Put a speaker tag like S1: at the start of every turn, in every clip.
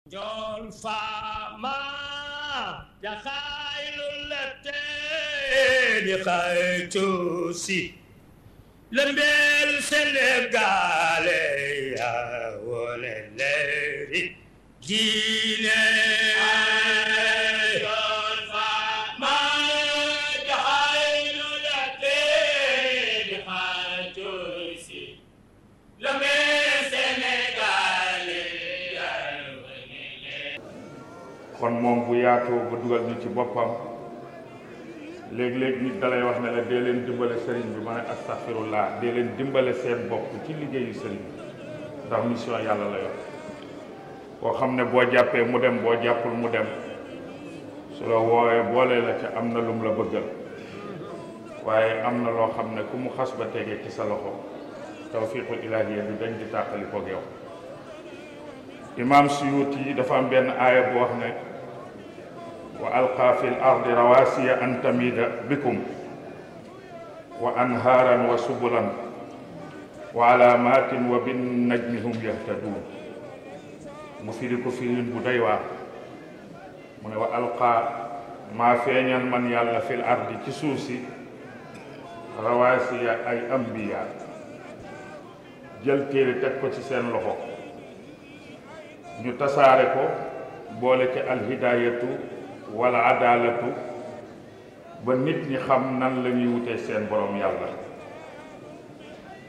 S1: jol fama ya khailul di khaytu si lembel Sénégalé ya wole leri gine jol fama ya khailul di khaytu si lembel Sénégalé
S2: kon moom bu yaatoo ba dugal ñu ci boppam léeg-léeg nit dalay wax ne la dee leen dimbale sëriñ bi ma ne astaghfirullah dee leen dimbale seen bopp ci liggéeyu sëriñ bi ndax mission yàlla la yor koo xam ne boo jàppee mu dem boo jàppul mu dem su la woowee boolee la ca am na lum la bëggal waaye am na loo xam ne ku mu xas ba tegee ci sa loxo tawfiqul ilahiyya bi dañ di tàqali koog yow. Imam Suyuti dafa am benn aaya bu wax ne wa alqa fi l ardi rawasiya an tamida bikum wa anhaaran wa subulan wa alamatin wa bin najmi hum yahtadun mu firi ko firin bu doy waar mu ne wa alqa maa feeñal man yàlla fi l ardi ci suuf si rawasiya ay ambiya jël téere teg ko ci seen loxo ñu tasaare ko boole ci alhidayatu wala adalatu ba nit ñi xam nan la ñuy wutee seen borom yàlla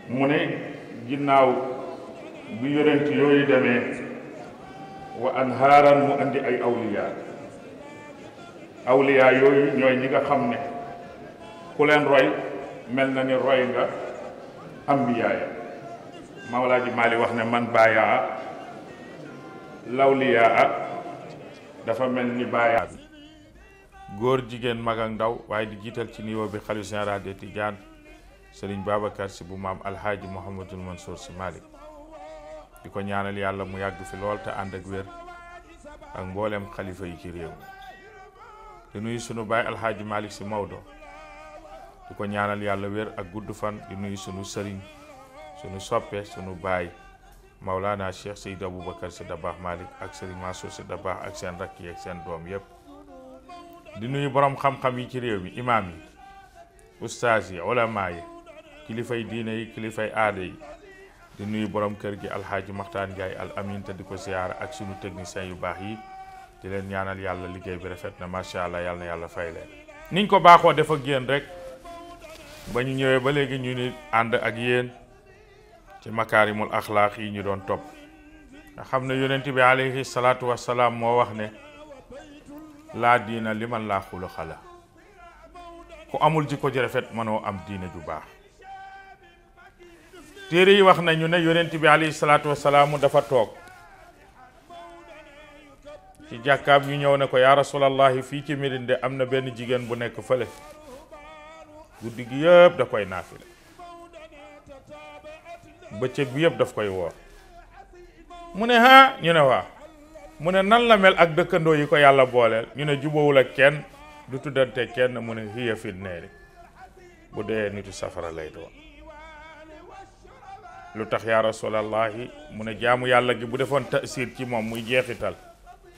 S2: mu ne ginnaaw bi yonent yooyu demee wa anhaaran mu andi ay awliya yooyu ñooy ñi nga xam ne ku leen roy mel na ni roy nga ambiyaaya Mawlaaji Maali wax ne man baayaa lawliyaa dafa mel ni baayaa bi góor jigéen mag ak ndaw waaye di jiital ci niveau bi xalifa général des Tidianes Serigne Babacar Sy bu maam alhaaji Mouhamadul Mansour Sy Malick di ko ñaanal yàlla mu yàgg fi lool te ànd ak wér ak mboolem xalifa yi ci réew di nuyu sunu baay alhaaji Malick Sy Maodo di ko ñaanal yàlla wér ak gudd fan di nuyu sunu sëriñ sunu soppe sunu baay Maulana Cheikh Seydou Aboubacar Sy Dabakh Malick ak Serigne Mansour Sy Dabakh ak seen rakk yi ak seen doom yépp di nuyu borom xam-xam yi ci réew mi imaam yi ustaas yi ulama yi kilifay diine yi kilifay aada yi di nuyu borom kër gi alxaaji Maxtaan Njaay al amin te di ko siyaara ak sunu technicien yu baax yi di leen ñaanal yàlla liggéey bi rafet na macha allah yàlla na yàlla fay leen niñ ko baaxoo def ak yéen rek ba ñu ñëwee ba léegi ñu ni ànd ak yéen ci makaarimul axlaaq yi ñu doon topp nga xam ne yonent bi alayhi salaatu wassalaam moo wax ne laa diina liman laa xuluqa la ku amul jikko ji rafet mënoo am diine ju baax téere yi wax nañu ne yonent bi alayhi salaatu wassalaam dafa toog ci jàkkaab ñu ñëw ne ko yaa rasulallahi fii ci Médine de am na benn jigéen bu nekk fële guddi gi yëpp da koy naafile bëccëg bi yëpp daf koy woor mu ne ha ñu ne waa mu ne nan la mel ak dëkkandoo yi ko yàlla booleel ñu ne jubawul ak kenn du tuddante kenn mu ne hiya fi neeri bu dee nitu safara lay doon lu tax yaa rasulallahi mu ne jaamu yàlla gi bu defoon tasir ci moom muy jeexital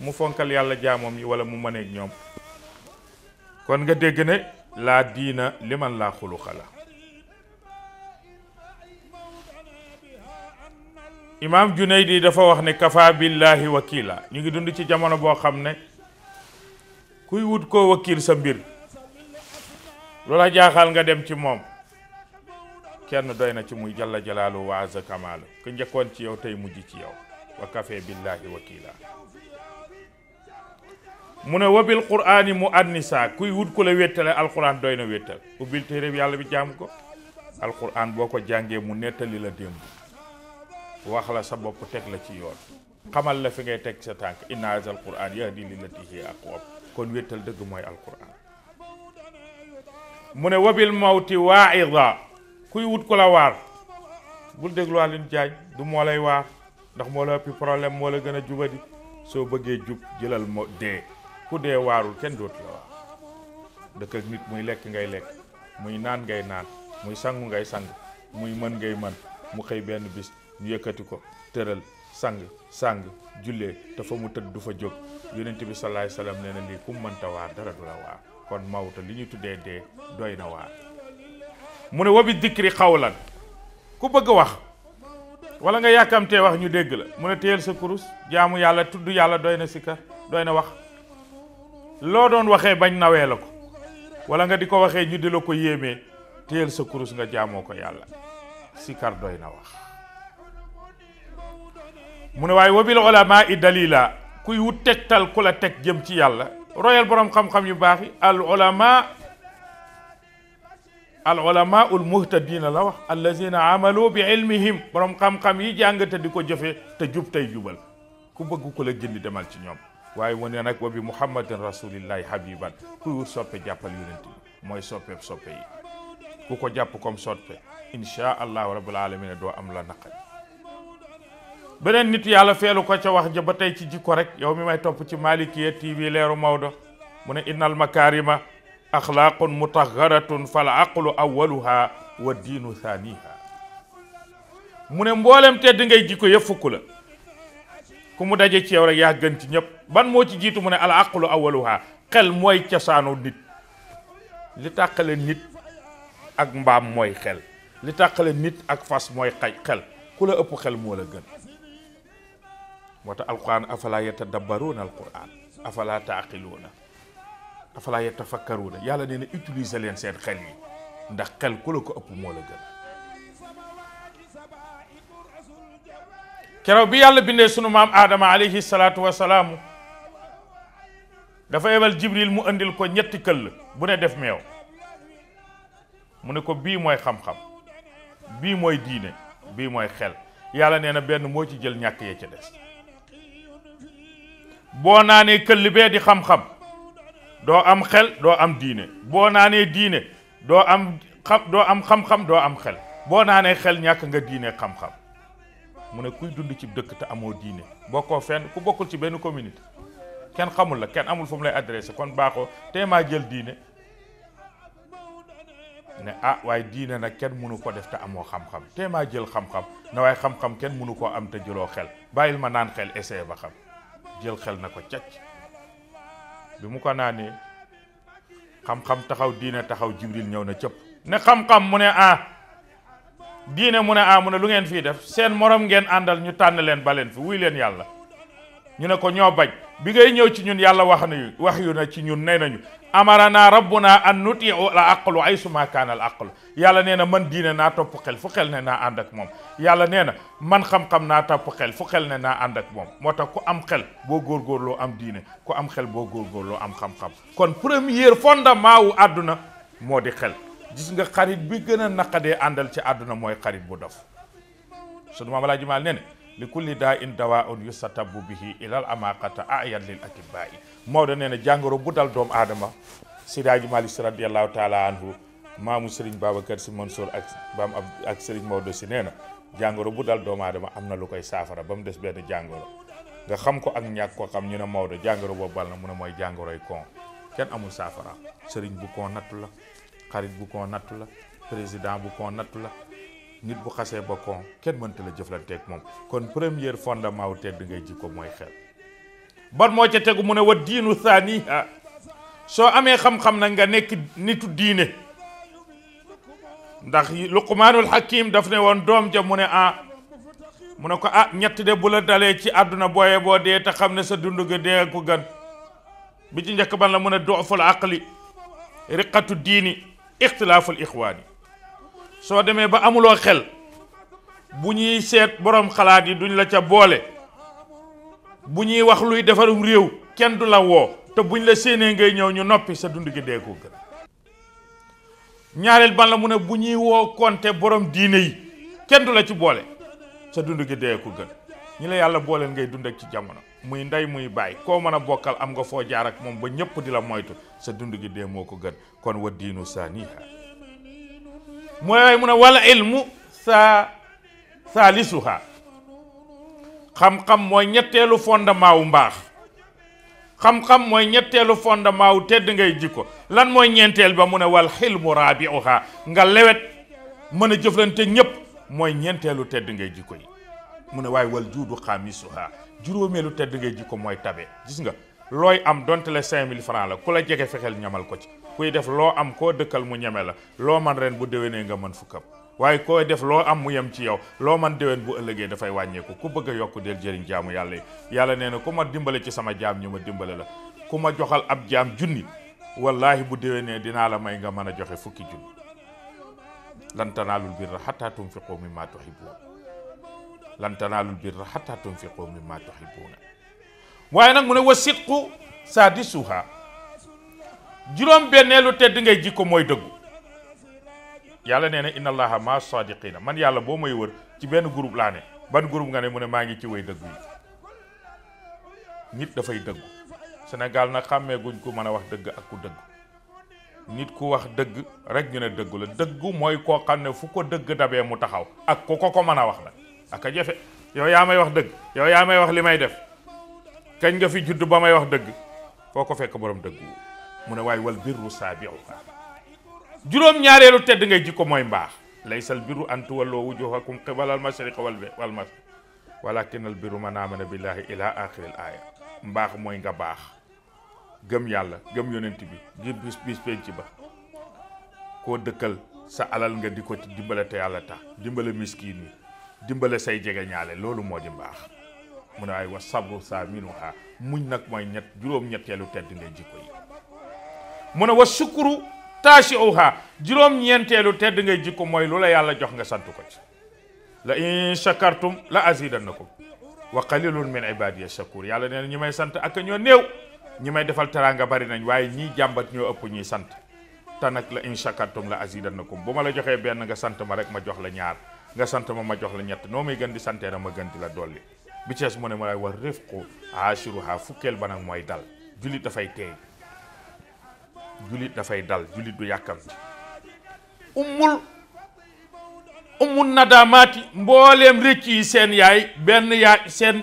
S2: mu fonkal yàlla jaamoom yi wala mu mëneeg ñoom kon nga dégg ne laa diina liman laa xuluqa la Imam Junaydi dafa wax ne kafa billahi wakila ñu ngi dund ci jamono boo xam ne kuy wut koo wakil sa mbir loola jaaxal nga dem ci moom kenn doy na ci muy jalla jalaalu wa azza kamaalu ku njëkkoon ci yow tey mujj ci yow wa kafe billahi wakila mu ne wabil qur'ani mu annisa kuy wut ku la wéttale alquran doy na wéttal ubbil téere bi yàlla bi jaam ko alquran boo ko jàngee mu nettali la démb wax la sa bopp teg la ci yoon xamal la fi ngay teg sa tànk inna hazal quran yahdi lillati hiya aqwam kon wéttal dëgg mooy alquran mu ne wabil mawti waa'ida kuy wut ko la waar bul déglu Alioune Diagne du moo lay waar ndax moo la ëppi problème moo la gën a jubadi soo bëggee jub jëlal moo dee ku dee waarul kenn dootu la waar dëkk ak nit muy lekk ngay lekk muy naan ngay naan muy sangu ngay sang muy mën ngay mën mu xëy benn bis ñu yëkkati ko tëral sang jullee te fa mu tëdd du fa jóg yonent bi sallallahu alayhi wasallam nee na lii ku mënta waar dara du la waar kon mawta li ñu tuddee dee doy na waar mu ne wa bi dikri xawlan ku bëgg wax wala nga yàkkamtee wax ñu dégg la mu ne téyel sa kurus jaamu yàlla tudd yàlla doy na sikar doy na wax loo doon waxee bañ nawee la ko wala nga di ko waxee ñu di la ko yéemee téyel sa kurus nga jaamoo ko yàlla sikar doy na wax mu ne waaye wabil ulama i dalila kuy wut tegtal ku la teg jëm ci yàlla royal borom xam-xam yu baax yi al ulama ul muhtadina la wax allazina amalu bi ilmihim borom xam-xam yi jàng te di ko jëfe te jub tey jubal ku bëgg ku la gindi demal ci ñoom waaye mu ne nag wa bi muhammadin rasulillahi habiban kuy wut soppe jàppal yonent bi mooy soppeeb soppe yi ku ko jàpp comme soppe insha allahu rabbil alamin doo am la naqari beneen nit yàlla feelu ko ca wax ja ba tey ci jikko rek yow mi may topp ci Malikiya TV leeru Maodo mu ne innal makarima axlaaqun mutahharatun fal aqlu awwaluha wa diinu thaniha mu ne mboolem tedd ngay jikko yëpp fukk la ku mu daje ci yow rek yaa gën ci ñëpp ban moo ci jiitu mu ne al aqlu awwaluha xel mooy cosaanu nit li tàqale nit ak mbaam mooy xel li tàqale nit ak fas mooy xel ku la ëpp xel moo la gën moo tax alquran afala yatadabbaruuna alquran afala taaqiluuna afala yatafakkaruuna yàlla nee na utiliser leen seen xel yi ndax xel ku la ko ëpp moo la gën keroog bi yàlla bindee sunu maam Adama alayhi salaatu wasalaamu dafa yebal Jibril mu andil ko ñetti këll bu ne def meew mu ne ko bii mooy xam-xam bii mooy diine bii mooy xel yàlla nee na benn moo ci jël ñàkk yee ca des boo naanee këll bee di xam-xam doo am xel doo am diine boo naanee diine doo am xam-xam doo am xel boo naanee xel ñàkk nga diine xam-xam mu ne kuy dund ci dëkk te amoo diine bokkoo fenn ku bokkul ci benn communauté kenn xamul la kenn amul fu mu lay adressé kon baaxoo tey maa jël diine ne waaye diine nag kenn mënu ko def te amoo xam-xam tey maa jël xam-xam ne waaye xam-xam kenn mënu koo am te jëloo xel bàyyil ma naan xel essayé ba xam jël xel na ko cacc bi mu ko naanee xam-xam taxaw diine taxaw Jibril ñëw na cëpp ne xam-xam mu ne diine mu ne mu ne lu ngeen fii def seen morom ngeen àndal ñu tànn leen ba leen fi wuy leen yàlla ñu ne ko ñoo bañ bi ngay ñëw ci ñun yàlla wax yu na ci ñun nee nañu amarana rabbuna an nutiu la aqlu ay suma kaana al aqlu yàlla nee na man diine naa topp xel fu xel ne naa ànd ak moom yàlla nee na man xam-xam naa topp xel fu xel ne naa ànd ak moom moo tax ku am xel boo góorgóorloo am diine ku am xel boo góorgóorloo am xam-xam kon premier fondement wu àdduna moo di xel gis nga xarit bi gën a naqadee àndal ci àdduna mooy xarit bu dof sunu maam Alaaji Maal nee na li kulli daa in dawaun yustatabu bihi ilal amaqata ayan lil atibaa yi Maodo nee na jàngoro bu dal doomu aadama Seydi Hadji Malick Sy radiyallahu taala anhu maamu Serigne Babacar Sy Mansour ak Serigne Maodo Sy nee na jàngoro bu dal doomu aadama am na lu koy saafara ba mu des benn jàngoro nga xam ko ak ñàkk ko xam ñu ne Maodo jàngoro boobu bal na mu ne mooy jàngoroy kon kenn amul saafara Serigne bu kon nattu la xarit bu kon nattu la président bu kon nattu la nit bu xasee ba kon kenn mënta la jëflanteeg moom kon première fondement wu tedd ngay jikko mooy xel ban moo ca tegu mu ne wa diinu thaniha soo amee xam-xam nag nga nekk nitu diine ndax Luqmaanul Hakim daf ne woon doom ja mu ne mu ne ko ñett de bu la dalee ci àdduna booye boo dee te xam ne sa dund ga dee ko gan bi ci njëkk ban la mu ne du'ful aqli riqatu diini ixtilaaful ixwaani soo demee ba amuloo xel bu ñuy seet borom xalaat yi duñ la ca boole bu ñuy wax luy defarum réew kenn du la woo te buñ la séenee ngay ñëw ñu noppi sa dund gi dee ko gën ñaareel ban la mu ne bu ñuy woo konte borom diine yi kenn du la ci boole sa dund gi dee ko gën ñi la yàlla booleel ngay dund ak ci jamono muy ndey muy bàyyi koo mën a bokkal am nga foo jaar ak moom ba ñëpp di la moytu sa dund gi dee moo ko gën kon wa diinu saaniha mooy mu ne wala ilmu saalisuha xam-xam mooy ñetteelu fondement wu mbaax xam-xam mooy ñetteelu fondement wu tedd ngay jikko lan mooy ñeenteel ba mu ne wal xilmu raabiuha nga lewet mën a jëflante ñëpp mooy ñeenteelu tedd ngay jikko yi mu ne waaye wal juudu xaamisuha juróomeelu tedd ngay jikko mooy tabe. gis nga looy am donte le 5000 francs la ku la jege fexeel ñamal ko ci. kuy def loo am koo dëkkal mu ñeme la loo man ren bu déwénee nga mën fukkam waaye koo def loo am mu yem ci yow loo man déwén bu ëllëgee dafay wàññeeku. ku bëgg a yokk del jëriñ jaamu yàlla yi. yàlla nee na ku ma dimbale ci sama jaam ñu ma dimbale la. ku ma joxal ab jaam junni wallahi bu déwénee dinaa la may nga mën a joxe fukki junni. lan tanaalul birra hatta tunfiqu mimma tuhibbuun lan tanaalul birra hatta tunfiqu mimma tuhibbuun. waaye nag mu ne wa sidqu saadisuha juróom benneelu tedd ngay jikko mooy dëggu. yàlla nee na inna allaha ma sadiqina man yàlla boo may wër ci benn groupe laa ne. ban groupe nga ne mu ne maa ngi ci way dëggu yi. nit dafay dëggu. Sénégal nag xàmmee guñ ko mën a wax dëgg ak ku dëgg. nit ku wax dëgg rek ñu ne dëggu la. dëggu mooy koo xam ne fu ko dëgg dabee mu taxaw ak ku ko mën a wax la ak a jafe. yow yaa may wax dëgg yow yaa may wax li may def kañ nga fi judd ba may wax dëgg foo ko fekk borom dëggu. mu ne waaye wal birru saabiuha juróom ñaareelu tedd ngay jikko mooy mbaax. laysal birru an tuwalloo wujuhakum qibala al mashriq wal maghrib walakin al birru man amana billahi ila axiril aaya. mbaax mooy nga baax gëm yàlla gëm yonent bi di bis penc ba koo dëkkal sa alal nga di ko ci dimbale te yàlla tax dimbale miskin yi dimbale say jege ñaale loolu moo di mbaax. mu ne waaye wa sabru saaminuha muñ nag mooy juróom-ñetteelu tedd ngay jikko yi. mu ne wa shukru taashi'uha juróom-ñeenteelu tedd ngay jikko mooy lu la yàlla jox nga sant ko ci. la in shakartum la azidannakum wa qalilun min ibadiya shakur. yàlla nee na ñi may sant ak ñoo néew ñi may defal teraanga bari nañ waaye ñii jàmbat ñoo ëpp ñuy sant. te nag la in shakartum la azidannakum bu ma la joxee benn nga sant ma rek ma jox la ñaar nga sant ma jox la ñett noo may gën di santee na ma gën di la dolli. bi cees mu ne ma war rifqu ashiruha fukkeel ba nag mooy dal. jullit dafay teey jullit dafay dal jullit du yàkkamti. ummul nadamaati mbooleem rëcc yi seen yaay benn yaay seen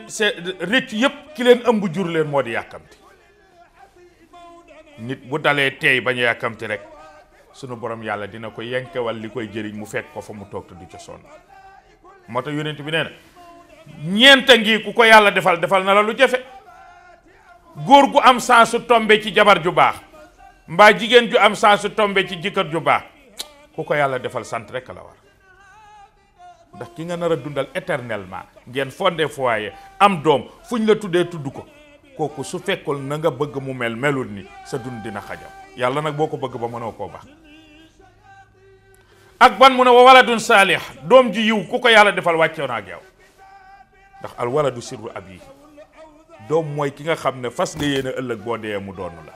S2: rëcc yépp ki leen ëmb jur leen moo di yàkkamti. nit bu dalee teey bañ a yàkkamti rek sunu borom yàlla dina ko yenkewal li koy jëriñ mu fekk ko fa mu toog te du ca sonn. moo tax yonent bi nee na ñeenta ngi ku ko yàlla defal na la lu jafe. góor gu am chance su tombe ci jabar ju baax mbaa jigéen ju am chance su tombe ci jëkkër ju baax ku ko yàlla defal sant rek la war. ndax ki nga nar a dundal éternellement ngeen fondé foyer am doom fuñ la tuddee tudd ko kooku su fekkul na nga bëgg mu melul ni sa dund dina xajam. yàlla nag boo ko bëgg ba mënoo koo baax. ak ban mu ne wa waladun saalih doom ji yiw ku ko yàlla defal wàcce na ak yow. ndax al waladu sirru abi doom mooy ki nga xam ne fas nga yéene ëllëg boo dee mu doon la.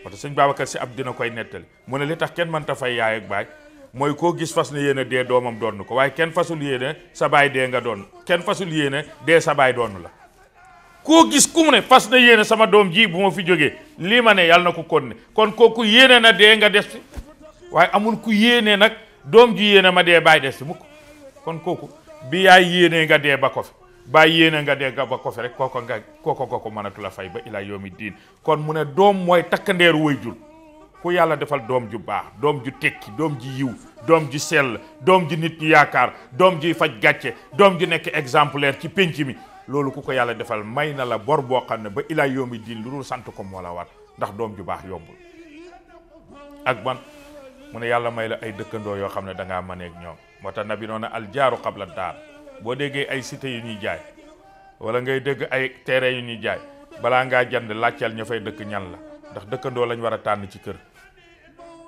S2: moo tax sëñ Babacar Si ab dina koy nettali mu ne li tax kenn mënta fay yaay ak baay mooy koo gis fas na yéene dee doomam doon ko waaye kenn fasul yéene sa baay dee nga doon kenn fasul yéene dee sa baay doon la. koo gis ku mu ne fas na yéene sama doom ji bu ma fi jógee lii ma ne yàlla na ko kon ne kon kooku yéene na dee nga des fi waaye amul ku yéene nag doom ji yéene ma dee baay des fi mukk. kon kooku bi yaay yéene nga dee ba ko fi baay yéene nga dee nga ba ko fi rek kooko nga mënatu la fay ba ilaa yawmi diin. kon mu ne doom mooy takkandeeru way jur. ku yàlla defal doom ju baax doom ju tekki doom ji yiw doom ji sell doom ji nit ñu yaakaar doom ji faj gàcce doom ji nekk exemplaire ci pénc mi loolu ku ko yàlla defal may na la bor boo xam ne ba ilaa yawmi diin lu dul sant ko moo la war ndax doom ju baax yombul. ak ban mu ne yàlla may la ay dëkkandoo yoo xam ne dangaa mëneeg ñoom. moo tax nabi noona al jaaru qabla daar boo déggee ay cité yu ñuy jaay wala ngay dégg ay terrain yu ñuy jaay balaa ngaa jënd laajteel ña fay dëkk ñan la ndax dëkkandoo lañ war a tànn ci kër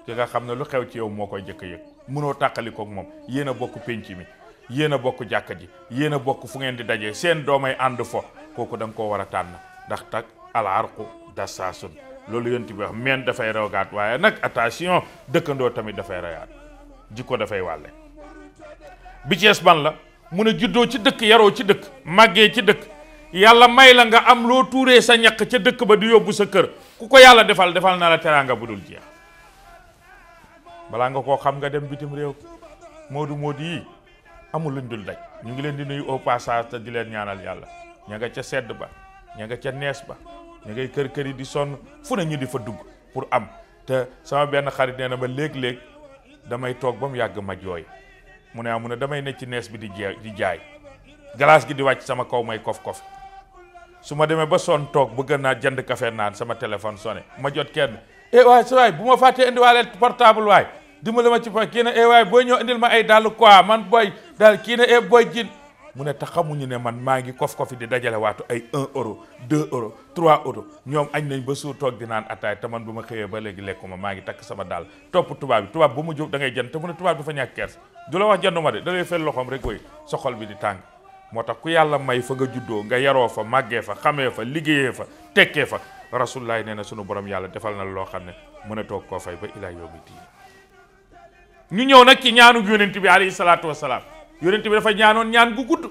S2: ki nga xam ne lu xew ci yow moo koy jëkk a yëg mënoo tàqalikook moom yéen a bokk pénc mi yéen a bokk jàkka ji yéen a bokk fu ngeen di dajee seen doomay ànd fo kooku da nga koo war a tànn ndax tak al arqu dasaasun loolu yonent bi wax meen dafay rogaat waaye nag attention dëkkandoo tamit dafay rayaat jikko dafay wàlle. bi cees ban la mu ne juddoo ci dëkk yaroo ci dëkk màggee ci dëkk yàlla may la nga am loo tuuree sa ñaq ca dëkk ba di yóbbu sa kër ku ko yàlla defal na la teraanga bu dul jeex. balaa nga koo xam nga dem bitim réew moodu yi amul luñ dul daj ñu ngi leen di nuyu au passage te di leen ñaanal yàlla ña nga ca sedd ba ña nga ca nees ba ña ngay kër yi di sonn fu ne ñu di fa dugg pour am. te sama benn xarit nee na ma léeg-léeg damay toog ba mu yàgg ma jooy mu ne damay ne ci nees bi di jaay glace gi di wàcc sama kaw may kof su ma demee ba sonn toog bëgg naa jënd café naan sama téléphone sonné ma jot kenn waay sa waay bu ma fàttee indiwaale portable waay dimbali ma ci fa kii ne waay booy ñëw indil ma ay dàll quoi man booy daal kii ne booy jin mu ne te xamuñu ne man maa ngi kof di dajale waatu ay 1 euro 2 euro 3 euro ñoom añ nañ ba suur toog di naan ataay te man bu ma xëyee ba léegi lekkuma maa ngi takk sama daal topp tubaab bi tubaab bu mu jóg da ngay jënd te mu ne tubaab dafa ñàkk kers du la wax jënduma de da lay fel loxoom rek koy sa xol bi di tàng moo tax ku yàlla may fa nga juddoo nga yaroo fa màggee fa xamee fa liggéeyee fa tekkee fa rasulullah nee na sunu borom yàlla defal na loo xam ne mën a toog koo fay ba ilaa yawmi diin ñu ñëw nag ci ñaanu yonent bi alayhi salaatu wasalaam yonent bi dafa ñaanoon ñaan gu gudd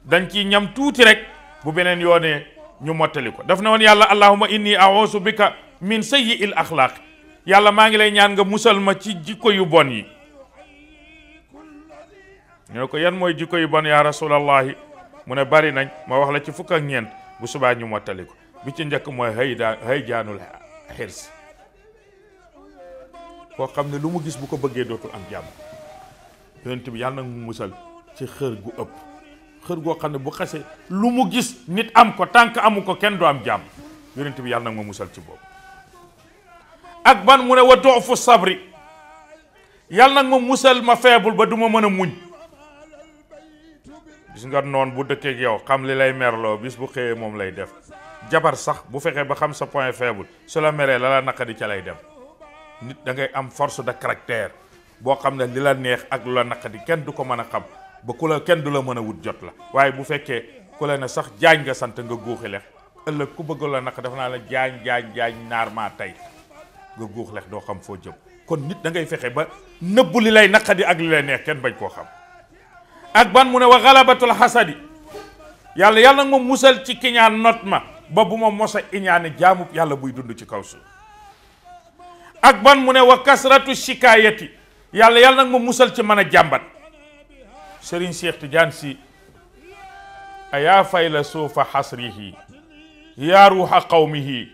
S2: dañ ciy ñam tuuti rek bu beneen yoonee ñu mottali ko daf ne woon yàlla allahumma inni a'uuzu bika min sayyi'il axlaaq yàlla maa ngi lay ñaan nga musal ma ci jikko yu bon yi ñu ne ko yan mooy jikko yu bon yaa rasulallahi mu ne bari nañ ma wax la ci fukk ak ñeent bu subaa ñu mottali ko bi ci njëkk mooy hayjaanul xirs koo xam ne lu mu gis bu ko bëggee dootul am jàmm yonent bi yàlla nag mu musal ci xër gu ëpp xër goo xam ne bu xasee lu mu gis nit am ko tànk amu ko kenn du am jàmm yonent bi yàlla nag ma musal ci boobu ak ban mu ne wa du'fu sabri yàlla nag ma musal ma feebul ba du ma mën a muñ gis nga noon bu dëkkee ak yow xam li lay merloo bis bu xëyee moom lay def jabar sax bu fexee ba xam sa point faible su la meree la naqadi ca lay dem nit da ngay am force de caractère boo xam ne li la neex ak lu la naqadi kenn du ko mën a xam ba ku la kenn du la mën a wut jot la waaye bu fekkee ku la ne sax jaañ nga sant nga guuxi lex ëllëg ku bëgg la naq def naa la jaañ naar maa tey nga guux lex doo xam foo jëm kon nit da ngay fexe ba nëbbu li lay naqadi ak li lay neex kenn bañ koo xam ak ban mu ne wa galabatul xasadi yàlla nag ma musal ci kiñaan not ma ba bu ma mosa iñaane jaamub yàlla buy dund ci kaw suuf ak ban mu ne wa kasratu shikaayati yàlla nag ma musal ci mën a jàmbat Serigne Cheikh Tidiane Sy ayaa fayla suufa xasrihi yaa ruuxa qawmihi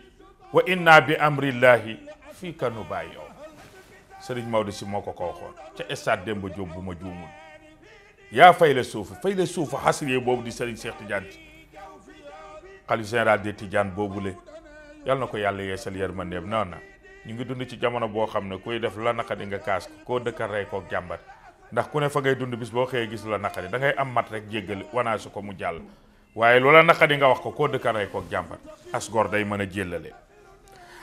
S2: wa inna bi amrillahi fii ka nu bàyyoo Serigne Maodo Sy moo ko waxoon ca stade Demba Diop bu ma juumul yaa fayla suufa xasrihi boobu di Serigne Cheikh Tidiane Sy xalifa général des Tidiane boobule yal na ko yàlla yeesal yërmandeem noonu na ñu ngi dund ci jamono boo xam ne kuy def la naqadi nga kaas ko koo dëkkal rey koog jàmbat ndax ku ne fa ngay dund bis boo xëyee gis la naqadi da ngay am mat rek jéggal wanaasu ko mu jàll waaye loola naqadi nga wax ko koo dëkkal rey koog jàmbat as gor day mën a jéllale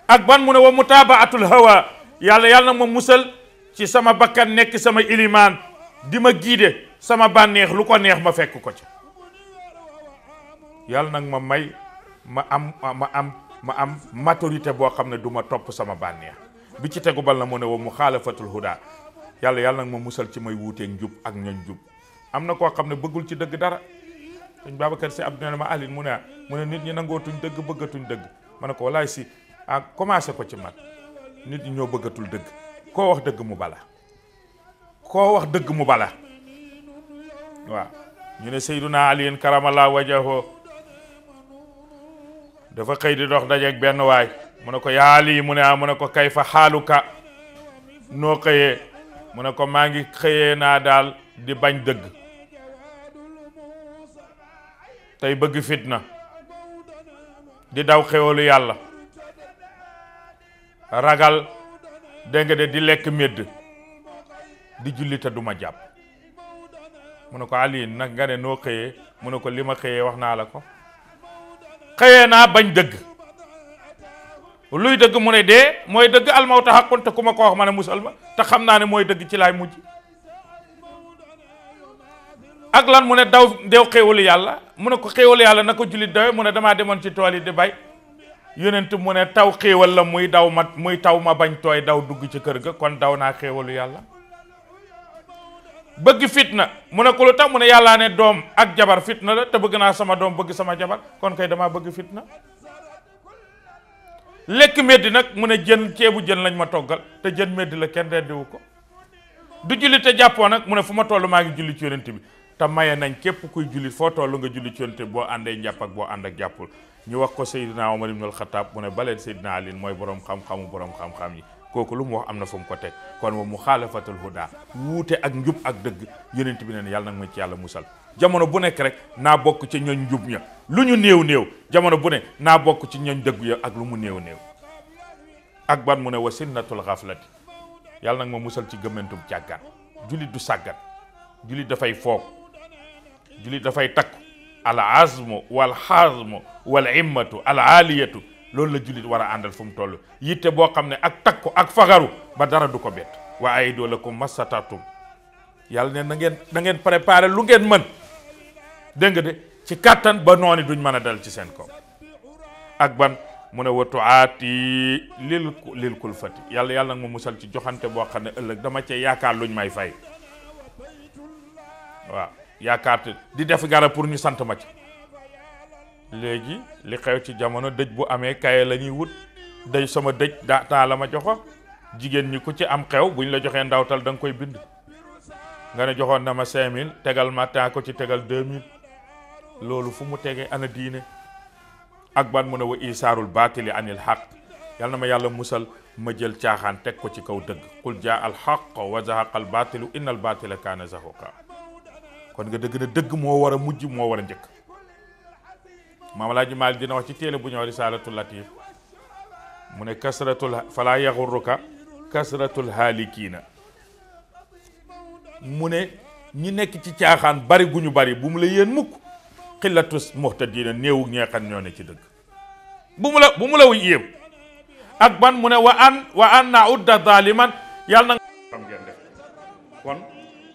S2: ak ban mu ne wa mutabaatul hawa yàlla nag ma musal ci sama bakkan nekk sama ilimaan di ma giide sama bànneex lu ko neex ma fekk ko ci yàlla nag ma may ma am maturité boo xam ne du ma topp sama bànneex bi ci tegu bal na mu ne wa mu xaalafatul huda yàlla nag ma musal ci may wuuteeg njub ak ñoñ jub am na koo xam ne bëggul ci dëgg dara sëñ Babacar Sy Abdou ne ma Aline mu ne nit ñi nangootuñ dëgg bëggatuñ dëgg ma ne ko walaay si commencé ko ci man nit ñi ñoo bëggatul dëgg koo wax dëgg mu bala waaw ñu ne Seyduna Aliyin karamallahu wajhahu dafa xëy di dox dajeeg benn waay mu ne ko yaa Ali mu ne ko kay fa xaaluka noo xëyee mu ne ko maa ngi xëyee naa daal di bañ dëgg tey bëgg fitna di daw xéwalu yàlla ragal dégg nga de di lekk médd di julli te du ma jàpp mu ne ko Ali nag nga ne noo xëyee mu ne ko li ma xëyee wax naa la ko xëyee naa bañ dëgg luy dëgg mu ne dee mooy dëgg almawta xaqun te ku ma ko wax ma ne musal ma te xam naa ne mooy dëgg ci laay mujj ak lan mu ne dew xéewalu yàlla mu ne ko xéewalu yàlla na ko jullit dawe mu ne damaa demoon ci tool yi di bay yonent mu ne taw xéewal la muy taw ma bañ tooy daw dugg ci kër ga kon daw naa xéewalu yàlla bëgg fitna mu ne ko lu tax mu ne yàllaa ne doom ak jabar fitna la te bëgg naa sama doom bëgg sama jabar kon kay damaa bëgg fitna lekk meddi nag mu ne ceebu jën lañ ma toggal te jën meddi la kenn reddiwu ko du julli te jàppoo nag mu ne fu ma toll maa ngi julli ci yonent bi te maye nañ képp kuy julli foo toll nga julli ci yonent bi boo àndee njàpp ak boo ànd ak jàppul ñu wax ko Seydina Omar ibn al-Khattab mu ne baleen Seydina Ali mooy borom xam-xam yi kooku lu mu wax am na fu mu ko teg kon moom mu xaalafatul huda wuute ak njub ak dëgg yonent bi ne yàlla nag ma ci yàlla musal jamono bu nekk rek naa bokk ci ñooñ njub ña lu ñu néew néew jamono bu ne naa bokk ci ñooñ dëgg ya ak lu mu néew néew ak ban mu ne wa sinnatul xaflati yàlla nag ma musal ci gëmmentum càggat julit du sàggat julit dafay foog julit dafay takku al azmu wal xazmu wal immatu al aliyatu loolu la julit war a àndal fu mu toll yitte boo xam ne ak takku ak fagaru ba dara du ko bett wa aidu lakum masatatum yàlla ne na ngeen préparé lu ngeen mën dégg nga de ci kàttan ba nooni duñ mën a dal ci seen kaw ak ban mu ne watu aati lil kulfati yàlla nag ma musal ci joxante boo xam ne ëllëg dama cee yaakaar luñ may fay waaw yaakaar te di def gara pour ñu sant ma ci léegi li xew ci jamono dëj bu amee kaye la ñuy wut dëj sama dëj daa la ma joxo jigéen ñi ku ci am xew buñ la joxee ndawtal da nga koy bind nga ne joxoon na ma 5000 tegal ma taa ko ci tegal 2000 loolu fu mu tegee ana diine ak ban mu ne wa isaarul baatili anil xaq yal na ma yàlla musal ma jël caaxaan teg ko ci kaw dëgg qul jaa al xaq wa zahaqa al baatilu inna al baatila kaana zahuqa kon nga dëgg na dëgg moo war a mujj moo war a njëkk maam Alaaji Maalik dina wax ci téere bu ñëw risaalatul latif mu ne kasratul falaa yaxurruka kasratul haalikiina mu ne ñi nekk ci caaxaan bari gu ñu bari bu mu la yéen mukk xillatus muhtadiina néewu ñee xam ñoo ne ci dëgg bu mu la yéem ak ban mu ne wa an na udda zaliman yàlla na xam ngeen def kon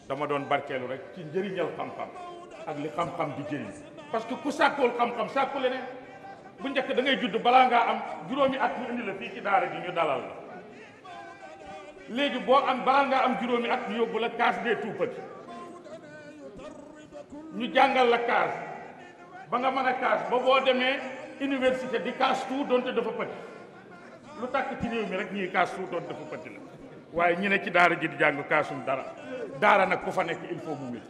S2: dama doon barkeelu rek ci njëriñal xam-xam ak li xam-xam di jëriñ parce que ku sàkkool xam-xam sàkku leneen bu njëkk da ngay judd balaa ngaa am juróomi at ñu indi la fii ci daara ji ñu dalal la léegi boo am balaa ngaa am juróomi at ñu yóbbu la case des tout-petits ñu jàngal la case ba nga mën a case ba boo demee université di case tout doonte dafa petit lu tàkk ci réew mi rek ñii case tout doonte dafa petit la waaye ñu ne ci daara ji di jàng kaasum dara daara nag ku fa nekk il faut mu wér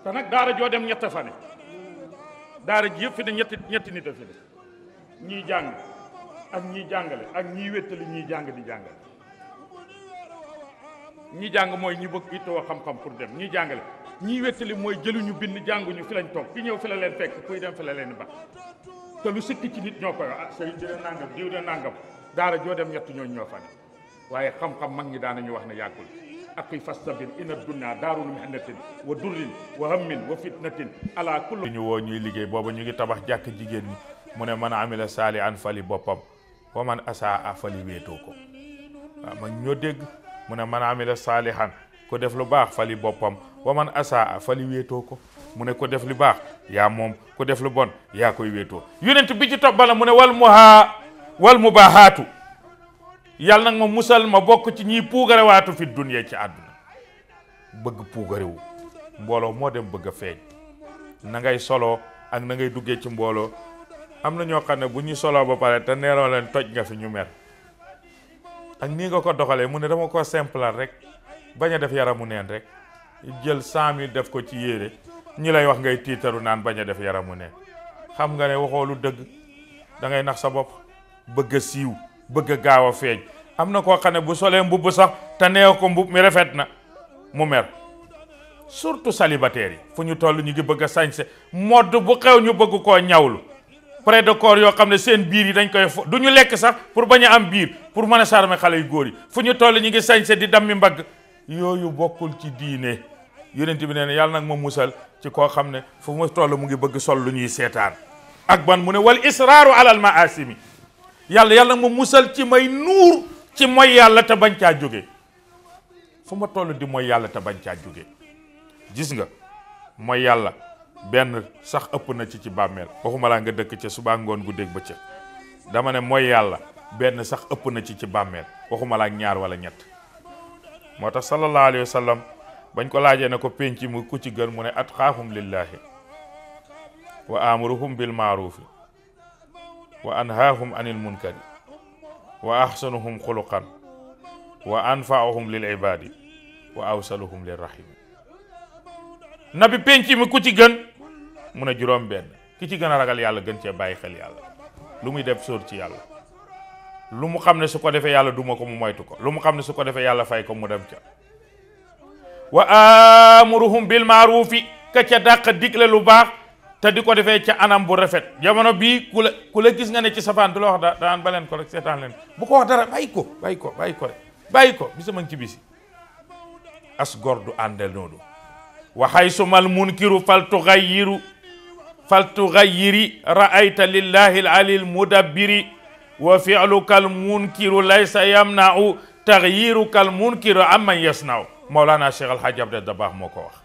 S2: te nag daara joo dem ñett fa ne daara ji yëpp fi ne ñetti nit a fi ne ñiy jàng ak ñiy jàngale ak ñiy wéttali ñiy jàng di jàngale ñi jàng mooy ñi bëgg ittoo xam-xam pour dem ñi jàngale ñi wéttali mooy jëluñu bind jànguñu fi lañ toog ki ñëw fi la leen fekk kuy dem fi la leen ba te lu sikki ci nit ñoo koy wax sëriñ dina nangam diw dina nangam daara joo dem ñett ñooñu ñoo fa ne waaye xam-xam mag ñi daanañu wax ne yàggul aqi fastabir ina dunya daarul mihnatin wa durrin wa hammin wa fitnatin ala kulli ñu woo ñuy liggéey booba ñu ngi tabax jàkk jigéen ñi mu ne man amila saali an fali boppam wa man asaa fali wéetoo ko waaw mag ñoo dégg mu ne man amila saalihan ko def lu baax fali boppam wa man asaa fali wéetoo ko mu ne ko def lu baax yaa moom ko def lu bon yaa koy wéetoo yonent bi ci topp bala mu ne wal mubaahaatu yàlla nag ma musal ma bokk ci ñiy puugarewaatu fi dunya ci àdduna bëgg puugarewu mbooloo moo dem bëgg a feeñ na ngay soloo ak na ngay duggee ci mbooloo am na ñoo xam ne bu ñuy soloo ba pare te neeroo leen toj nga fi ñu mer ak nii nga ko doxalee mu ne dama ko simple rek bañ a def yaramu neen rek jël 100 000 def ko ci yére ñi lay wax ngay tiitaru naan bañ a def yaramu neen xam nga ne waxoo lu dëgg da ngay nax sa bopp bëgg a siiw bëgg a gaaw a feeñ am na koo xam ne bu solee mbubb sax te neew ko mbubb mi rafet na mu mer surtout célibataires yi fu ñu toll ñu ngi bëgg a sañse modd bu xew ñu bëgg koo ñawlu près de corps yoo xam ne seen biir yi dañ koy du ñu lekk sax pour bañ a am biir pour mën a charmer xale yu góor yi fu ñu toll ñu ngi sañse di dammi mbagg yooyu bokkul ci diine yonent bi nee na yàlla nag ma musal ci koo xam ne fu mu toll mu ngi bëgg sol lu ñuy seetaan ak ban mu ne wal israaru alal maasimi yàlla nag ma musal ci may nuur ci mooy yàlla te bañ caa jóge fu ma toll di mooy yàlla te bañ caa jóge gis nga mooy yàlla benn sax ëpp na ci bàmmeel waxuma laa nga dëkk ca suba ngoon gu dégg bëccëg dama ne mooy yàlla benn sax ëpp na ci bàmmeel waxuma laa ñaar wala ñett moo tax sallallahu alayhi wa sallam bañ ko laajee ne ko penc mu ku ci gën mu ne atqaahum lillahi wa amuruhum bil maarufi wa anhaahum anil munkari wa ahsanuhum xuluqan wa anfaahum lil ibadi wa awsaluhum lir rahim nabi penc mi ku ci gën mu ne juróom benn ki ci gën a ragal yàlla gën cee bàyyi xel yàlla lu muy def sóor ci yàlla lu mu xam ne su ko defee yàlla duma ko mu moytu ko lu mu xam ne su ko defee yàlla fay ko mu dem ca wa amuruhum bil maarufi ka ca dàq digle lu baax te di ko defee ca anam bu rafet jamono bii ku la gis nga ne ci safaan du la wax daan ba leen ko rek seetaan leen bu ko wax dara bàyyi ko rek bàyyi ko bisa ma ngi ci bisi as gor du àndel noonu waxay sumal munkiru fal tugayyiri ra'ayta lillahi al-alil mudabbiri wa fi'luka al-munkiru laysa yamna'u taghyiruka al-munkiru amman yasna'u Mawlana Cheikh Al Hadj Abdel Dabakh moo ko wax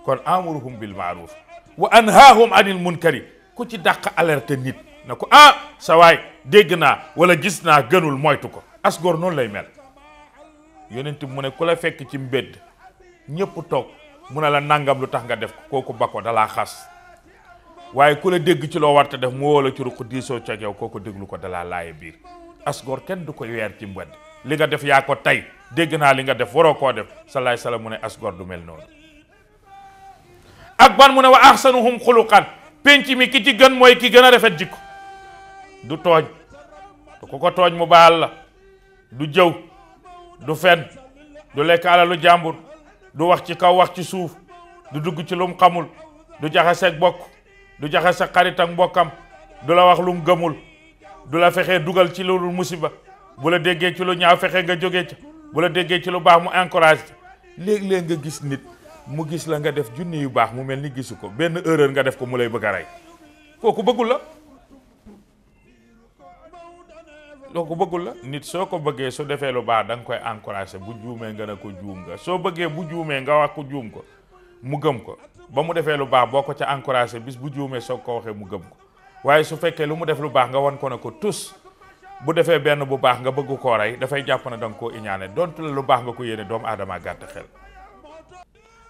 S2: kon amuruhum bil ma'ruf wa anhaahum anil munkari ku ci dàq alerte nit na ko sa waay dégg naa wala gis naa gënul moytu ko as góor noonu lay mel yonent mu ne ku la fekk ci mbedd ñëpp toog mu ne la nangam lu tax nga def ko kooku ba ko dalaa xas waaye ku la dégg ci loo war te def mu woo la ci ruq diisoo ca yow kooku déglu ko dalaa laaye biir as góor kenn du ko weer ci mbedd li nga def yaa ko tey dégg naa li nga def waroo koo def salaay salaam mu ne as góor du mel noonu ak ban mu ne wa ahsanuhum xuluqan penc mi ki ci gën mooy ki gën a rafet jikko du tooñ te ku ko tooñ mu baal la du jëw du fen du lekk alalu jàmbur du wax ci kaw wax ci suuf du dugg ci lum xamul du jaxaseeg bokk du jaxase xarit ak mbokkam du la wax lum gëmul du la fexee dugal ci lu musiba bu la déggee ci lu ñaaw fexe nga jógee ca bu la déggee ci lu baax mu encourage léeg-léeg nga gis nit mu gis la nga def junni yu baax mu mel ni gisu ko benn erreur nga def ko mu lay bëgg a rey kooku bëggul la nit soo ko bëggee su defee lu baax da nga koy encouragé bu juumee nga ne ko juum nga soo bëggee bu juumee nga wax ko juum ko mu gëm ko ba mu defee lu baax boo ko ca encouragé bis bu juumee soo ko waxee mu gëm ko waaye su fekkee lu mu def lu baax nga wan ko ne ko tus bu defee benn bu baax nga bëgg koo rey dafay jàpp ne da nga koo iñaane donte la lu baax nga ko yéene doomu aadama gàtt xel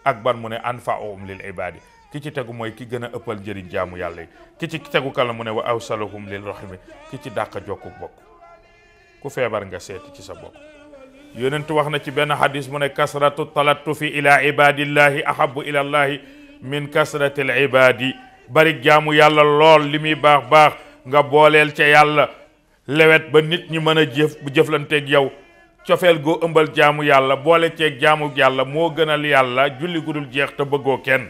S2: ak ban mu ne anfa'uhum lil ibadi ki ci tegu mooy ki gën a ëppal njëriñ jaamu yàlla yi ki ci tegu kala mu ne wa awsaluhum lil rahimi ki ci dàq jokku bokk ku feebar nga seeti ci sa bokk yonent wax na ci benn hadis mu ne kasratu talattufi ila ibadillahi ahabu ila allahi min kasrati al ibadi bari jaamu yàlla lool li muy baax nga booleel ca yàlla lewet ba nit ñi mën a jëflanteeg yow cofeel goo ëmbal jaamu yàlla boole ceeg jaamu yàlla moo gënal yàlla julli gudul jeex te bëggoo kenn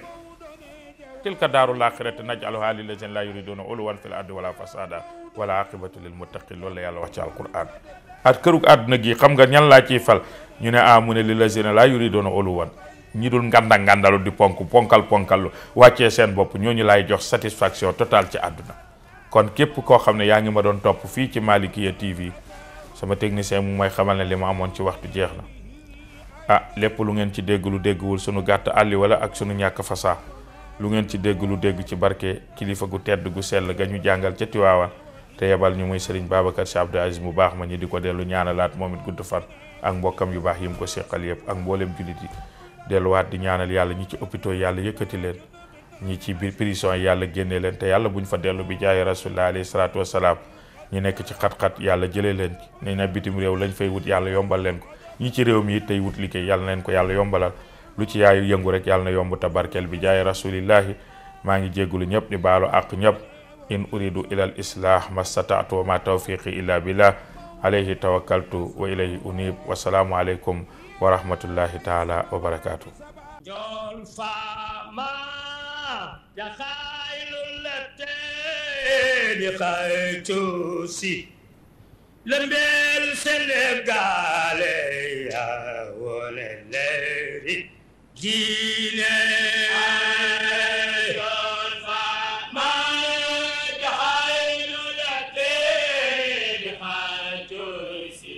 S2: tilka daarul aaxirati naj'aluhaa lillaziina laa yuriiduuna uluwwan fil ardi wala fasada wala aqibatu lil muttaqiin loolu la yàlla wax ci alquran at kërug àdduna gi xam nga ñan laa ciy fal ñu ne mu ne lillaziina laa yuriiduuna uluwwan ñi dul ngandalu di ponkallu wàccee seen bopp ñooñu laay jox satisfaction totale ci àdduna kon képp koo xam ne yaa ngi ma doon topp fii ci Malikia TV sama technicien mu mooy xamal ne li ma amoon ci waxtu jeex na lépp lu ngeen ci dégg lu déggwul sunu gàtt àlli wala ak sunu ñàkk fasaa lu ngeen ci dégg lu dégg ci barke kilifa gu tedd gu sell ga ñu jàngal ca Tiwaawan te yebal ñu muy Serigne Babacar Sy Abdou Aziz mu baax ma ñi di ko dellu ñaanalaat moom it gudd fan ak mbokkam yu baax yi mu ko seqal yëpp ak mboolem jullit yi delluwaat di ñaanal yàlla ñi ci hôpitaux yàlla yëkkati leen ñi ci biir prison yi yàlla génnee leen te yàlla buñ fa dellu bi jaay rasulullah alayhi salaatu wasalaam ñi nekk ci xat-xat yàlla jëlee leen ci nañ na bitim réew lañ fay wut yàlla yombal leen ko ñi ci réew mi it tey wut liggéey yàlla leen ko yàlla yombalal lu ci yaayu yëngu rek yàlla na yomb tabarkel bi jaay rasulillahi maa ngi jéggulu ñëpp di baalu àq ñëpp in uridu ila al islah mastataatu wa ma tawfiqi illa billah alayhi tawakkaltu wa ilayhi unib wasalaamu aleykum wa rahmatullahi taala wa barakatuh
S1: di xaytu si lembel Sénégal ya wole leeri diine yoon fa ma jaxaylu la di xaytu si